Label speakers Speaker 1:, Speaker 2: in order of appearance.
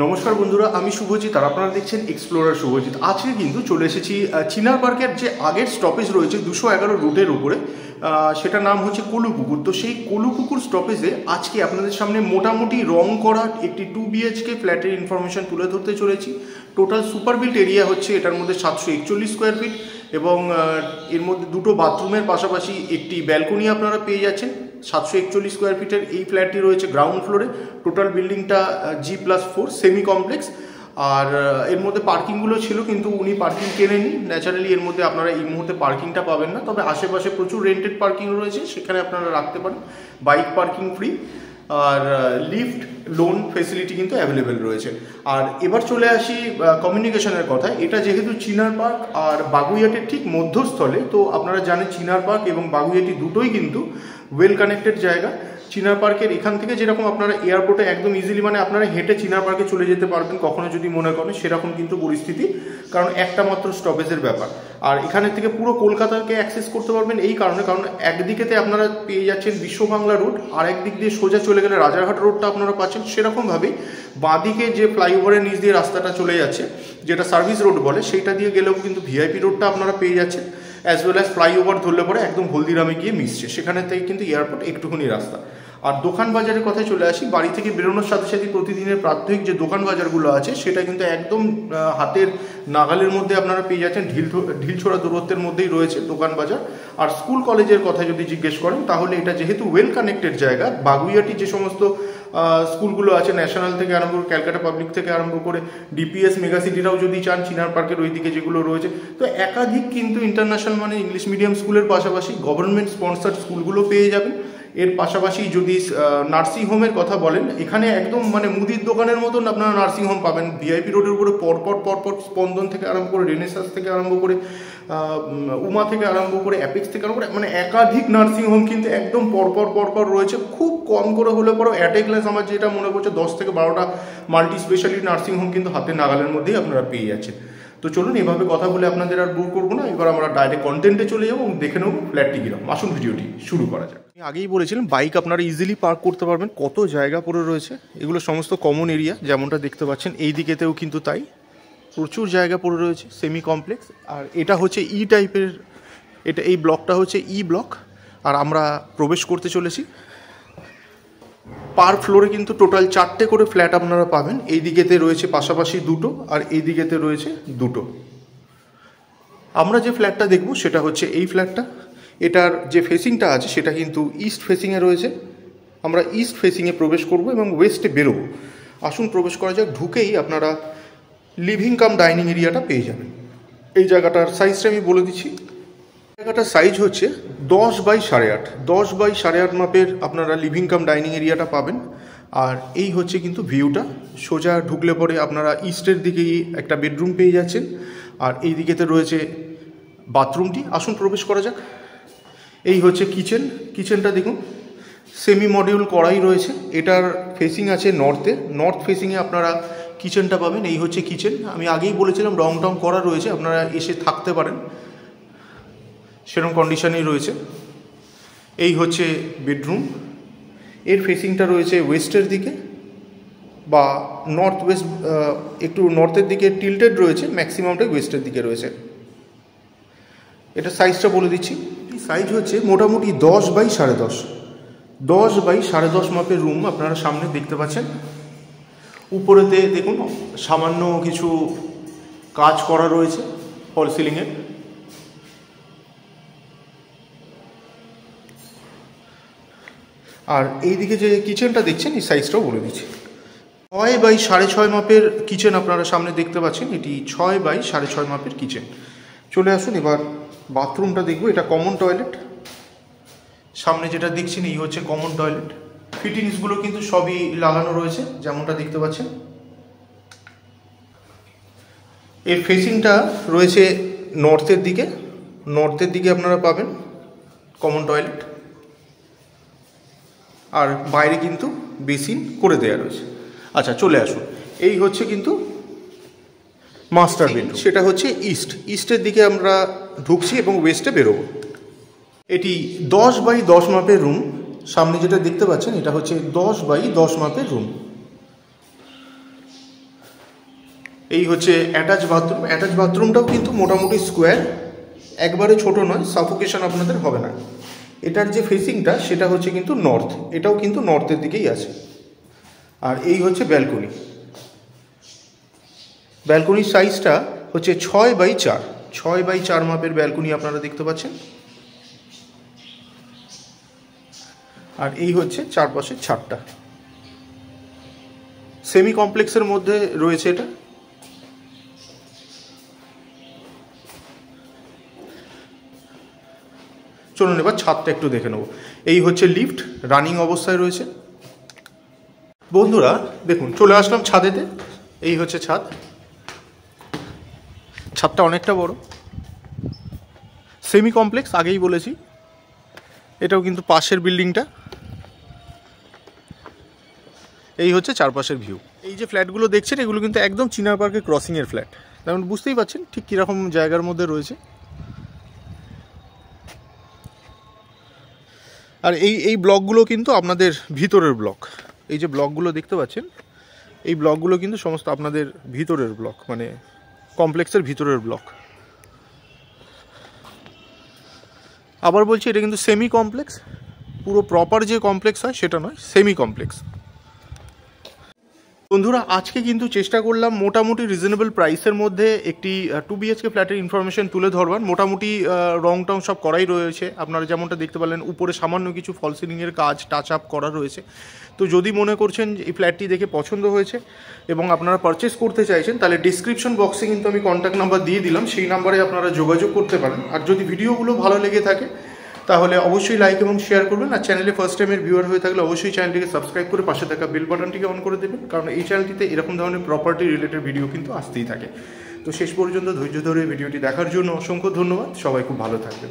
Speaker 1: নমস্কার বন্ধুরা, আমি শুভজিৎ আর আপনারা দেখছেন এক্সপ্লোরার শুভজিৎ। আজকে কিন্তু চলে এসেছি চিনার পার্কের যে আগের স্টপেজ রয়েছে 211 রুটের উপরে, সেটার নাম হচ্ছে কলুপুকুর। তো সেই কলুপুকুর স্টপেজে আজকে আপনাদের সামনে মোটামুটি রং করা একটি 2 BHK ফ্ল্যাটের ইনফরমেশন তুলে ধরতে চলেছি। টোটাল সুপার বিল্ট এরিয়া হচ্ছে এটার মধ্যে 741 স্কোয়ার ফিট এবং এর মধ্যে দুটো বাথরুমের পাশাপাশি একটি ব্যালকনি আপনারা পেয়ে যাচ্ছেন। 741 স্কোয়ার ফিটের এই ফ্ল্যাটটি রয়েছে গ্রাউন্ড ফ্লোরে। টোটাল বিল্ডিংটা G+4 সেমি কমপ্লেক্স। আর এর মধ্যে পার্কিংগুলো ছিল, কিন্তু উনি পার্কিং কেনেনি। ন্যাচারালি এর মধ্যে আপনারা এই মুহূর্তে পার্কিংটা পাবেন না, তবে আশেপাশে প্রচুর রেন্টেড পার্কিং রয়েছে, সেখানে আপনারা রাখতে পারেন। বাইক পার্কিং ফ্রি আর লিফট লোন ফেসিলিটি কিন্তু অ্যাভেলেবেল রয়েছে। আর এবার চলে আসি কমিউনিকেশনের কথা। এটা যেহেতু চিনার পার্ক আর বাগুইয়াটির ঠিক মধ্যস্থলে, তো আপনারা জানেন চিনার পার্ক এবং বাগুইয়াটি দুটোই কিন্তু ওয়েল কানেক্টেড জায়গা। চিনার পার্কের এখান থেকে যেরকম আপনারা এয়ারপোর্টে একদম ইজিলি মানে আপনারা হেঁটে চিনার পার্কে চলে যেতে পারবেন কখনো যদি মনে করেন, সেরকম কিন্তু পরিস্থিতি, কারণ একটা মাত্র স্টপেজের ব্যাপার। আর এখানের থেকে পুরো কলকাতাকে অ্যাক্সেস করতে পারবেন এই কারণে, কারণ একদিকেতে আপনারা পেয়ে যাচ্ছেন বিশ্ব বাংলা রুট, আর একদিক দিয়ে সোজা চলে গেলে রাজারহাট রোডটা আপনারা পাচ্ছেন। সেরকমভাবেই বাঁদিকে যে ফ্লাইওভারের নিচ দিয়ে রাস্তাটা চলে যাচ্ছে, যেটা সার্ভিস রোড বলে, সেইটা দিয়ে গেলেও কিন্তু ভিআইপি রোডটা আপনারা পেয়ে যাচ্ছেন, অ্যাজ ওয়েল অ্যাজ ফ্লাইওভার ধরলে পরে একদম হলদিরামে গিয়ে মিশছে, সেখানে থেকে কিন্তু এয়ারপোর্ট একটুখানি রাস্তা। আর দোকান বাজারের কথায় চলে আসি। বাড়ি থেকে বেরোনোর সাথে সাথে প্রতিদিনের প্রাত্যহিক যে দোকান বাজারগুলো আছে সেটা কিন্তু একদম হাতের নাগালের মধ্যে আপনারা পেয়ে যাচ্ছেন। ঢিলছোড়া দূরত্বের মধ্যেই রয়েছে দোকান বাজার। আর স্কুল কলেজের কথা যদি জিজ্ঞেস করেন, তাহলে এটা যেহেতু ওয়েল কানেক্টেড জায়গা, বাগুইয়াটি যে সমস্ত স্কুলগুলো আছে, ন্যাশনাল থেকে আরম্ভ করে ক্যালকাটা পাবলিক থেকে আরম্ভ করে ডিপিএস মেগাসিটিরাও যদি চান, চিনার পার্কের ওইদিকে যেগুলো রয়েছে, তো একাধিক কিন্তু ইন্টারন্যাশনাল মানে ইংলিশ মিডিয়াম স্কুলের পাশাপাশি গভর্নমেন্ট স্পন্সার্ড স্কুলগুলো পেয়ে যাবেন। এর পাশাপাশি যদি নার্সিংহোমের কথা বলেন, এখানে একদম মানে মুদির দোকানের মতন আপনারা নার্সিংহোম পাবেন। ভিআইপি রোডের উপরে পরপর স্পন্দন থেকে আরম্ভ করে, রেনেসাস থেকে আরম্ভ করে, উমা থেকে আরম্ভ করে, অ্যাপেক্স থেকে আরম্ভ করে, মানে একাধিক নার্সিংহোম কিন্তু একদম পরপর রয়েছে। খুব কম করে হলে পরেও অ্যাট এ গ্লাস আমার যেটা মনে পড়ছে 10 থেকে 12টা মাল্টি স্পেশালিটি নার্সিংহোম কিন্তু হাতের নাগালের মধ্যেই আপনারা পেয়ে যাচ্ছেন। তো চলুন, এভাবে কথা বলে আপনাদের আর বোর করবো না, এবার আমরা ডাইরেক্ট কন্টেন্টে চলে যাবো এবং দেখে নেবো ফ্ল্যাটটি কিরকম। আসুন ভিডিওটি শুরু করা যাক। আমি আগেই বলেছিলাম বাইক আপনারা ইজিলি পার্ক করতে পারবেন, কত জায়গা পড়ে রয়েছে। এগুলো সমস্ত কমন এরিয়া, যেমনটা দেখতে পাচ্ছেন এই দিকেতেও কিন্তু তাই, প্রচুর জায়গা পড়ে রয়েছে, সেমি কমপ্লেক্স। আর এটা হচ্ছে ই টাইপের, এটা এই ব্লকটা হচ্ছে ই ব্লক। আর আমরা প্রবেশ করতে চলেছি। পার ফ্লোরে কিন্তু টোটাল 4টে করে ফ্ল্যাট আপনারা পাবেন। এই দিকেতে রয়েছে পাশাপাশি দুটো, আর এই দিকেতে রয়েছে দুটো। আমরা যে ফ্ল্যাটটা দেখব সেটা হচ্ছে এই ফ্ল্যাটটা। এটার যে ফেসিংটা আছে সেটা কিন্তু ইস্ট ফেসিংয়ে রয়েছে। আমরা ইস্ট ফেসিংয়ে প্রবেশ করব এবং ওয়েস্টে বেরোবো। আসুন প্রবেশ করা যাক। ঢুকেই আপনারা লিভিং কাম ডাইনিং এরিয়াটা পেয়ে যাবেন। এই জায়গাটার সাইজটা আমি বলে দিচ্ছি। জায়গাটার সাইজ হচ্ছে 10x8.5 10x8.5 মাপের আপনারা লিভিং কাম ডাইনিং এরিয়াটা পাবেন। আর এই হচ্ছে কিন্তু ভিউটা। সোজা ঢুকলে পরে আপনারা ইস্টের দিকেই একটা বেডরুম পেয়ে যাচ্ছেন, আর এই দিকেতে রয়েছে বাথরুমটি। আসুন প্রবেশ করা যাক। এই হচ্ছে কিচেন। কিচেনটা দেখুন, সেমি মডিউল করাই রয়েছে। এটার ফেসিং আছে নর্থে, নর্থ ফেসিংয়ে আপনারা কিচেনটা পাবেন। এই হচ্ছে কিচেন। আমি আগেই বলেছিলাম রং টং করা রয়েছে, আপনারা এসে থাকতে পারেন, সেরকম কন্ডিশনেই রয়েছে। এই হচ্ছে বেডরুম। এর ফেসিংটা রয়েছে ওয়েস্টের দিকে বা নর্থ ওয়েস্ট, একটু নর্থের দিকে টিল্টেড রয়েছে, ম্যাক্সিমামটাই ওয়েস্টের দিকে রয়েছে। এটা সাইজটা বলে দিচ্ছি। সাইজ হচ্ছে মোটামুটি 10x10.5 10x10.5 মাপের রুম আপনারা সামনে দেখতে পাচ্ছেন। উপরেতে দেখুন সামান্য কিছু কাজ করা রয়েছে ফল সিলিংয়ে। আর এইদিকে যে কিচেনটা দেখছেন, এই সাইজটাও বলে দিচ্ছি। 6x6.5 মাপের কিচেন আপনারা সামনে দেখতে পাচ্ছেন। এটি 6x6.5 মাপের কিচেন। চলে আসুন এবার বাথরুমটা দেখব। এটা কমন টয়লেট। সামনে যেটা দেখছেন এই হচ্ছে কমন টয়লেট। ফিটিংসগুলো কিন্তু সবই লাগানো রয়েছে, যেমনটা দেখতে পাচ্ছেন। এর ফেসিংটা রয়েছে নর্থের দিকে। নর্থের দিকে আপনারা পাবেন কমন টয়লেট, আর বাইরে কিন্তু বেসিন করে দেওয়া রয়েছে। আচ্ছা চলে আসুন। এই হচ্ছে কিন্তু মাস্টার বেডরুম। সেটা হচ্ছে ইস্টের দিকে আমরা ঢুকছি এবং ওয়েস্টে বেরোবো। এটি 10x10 মাপের রুম। সামনে যেটা দেখতে পাচ্ছেন এটা হচ্ছে 10x10 মাপের রুম। এই হচ্ছে অ্যাটাচ বাথরুম। অ্যাটাচ বাথরুমটাও কিন্তু মোটামুটি স্কোয়ার, একবারে ছোট নয়, সাফোকেশন আপনাদের হবে না। এটার যে ফেসিংটা সেটা হচ্ছে কিন্তু নর্থ, এটাও কিন্তু নর্থের দিকেই আছে। আর এই হচ্ছে ব্যালকনি। ব্যালকনির সাইজটা হচ্ছে 6x4, 6x4 মাপের ব্যালকনি আপনারা দেখতে পাচ্ছেন। আর এই হচ্ছে চারপাশের ছাদটা। সেমি কমপ্লেক্সের মধ্যে রয়েছে এটা। চলুন এবার ছাদটা একটু দেখে নেব। এই হচ্ছে লিফট, রানিং অবস্থায় রয়েছে। বন্ধুরা দেখুন, চলে আসলাম ছাদেতে। এই হচ্ছে ছাদ। ছাদটা অনেকটা বড়, সেমি কমপ্লেক্স, আগেই বলেছি। এটাও কিন্তু পাশের বিল্ডিংটা। এই হচ্ছে চারপাশের ভিউ। এই যে ফ্ল্যাটগুলো দেখছেন এগুলো কিন্তু একদম চিনার পার্কের ক্রসিংয়ের ফ্ল্যাট, তেমন বুঝতেই পারছেন ঠিক কীরকম জায়গার মধ্যে রয়েছে। আর এই ব্লকগুলো কিন্তু আপনাদের ভিতরের ব্লক। এই যে ব্লকগুলো দেখতে পাচ্ছেন, এই ব্লকগুলো কিন্তু সমস্ত আপনাদের ভিতরের ব্লক, মানে কমপ্লেক্সের ভিতরের ব্লক। আবার বলছি, এটা কিন্তু সেমি কমপ্লেক্স, পুরো প্রপার যে কমপ্লেক্স হয় সেটা নয়, সেমি কমপ্লেক্স। বন্ধুরা আজকে কিন্তু চেষ্টা করলাম মোটামুটি রিজনেবল প্রাইসের মধ্যে একটি 2 BHK ফ্ল্যাটের ইনফরমেশন তুলে ধরবার। মোটামুটি রং টং সব করাই রয়েছে, আপনারা যেমনটা দেখতে পেলেন। উপরে সামান্য কিছু ফল সিলিংয়ের কাজ, টাচ আপ করা রয়েছে। তো যদি মনে করছেন এই ফ্ল্যাটটি দেখে পছন্দ হয়েছে এবং আপনারা পারচেস করতে চাইছেন, তাহলে ডিসক্রিপশন বক্সে কিন্তু আমি কন্ট্যাক্ট নাম্বার দিয়ে দিলাম, সেই নাম্বারে আপনারা যোগাযোগ করতে পারেন। আর যদি ভিডিওগুলো ভালো লেগে থাকে তাহলে অবশ্যই লাইক এবং শেয়ার করবেন। আর চ্যানেলে ফার্স্ট টাইমের ভিউয়ার হয়ে থাকলে অবশ্যই চ্যানেলটিকে সাবস্ক্রাইব করে পাশে থাকা বেল বাটনটিকে অন করে দেবেন, কারণ এই চ্যানেলটিতে এরকম ধরনের প্রপার্টি রিলেটেড ভিডিও কিন্তু আসতেই থাকে। তো শেষ পর্যন্ত ধৈর্য ধরে ভিডিওটি দেখার জন্য অসংখ্য ধন্যবাদ। সবাই খুব ভালো থাকবেন।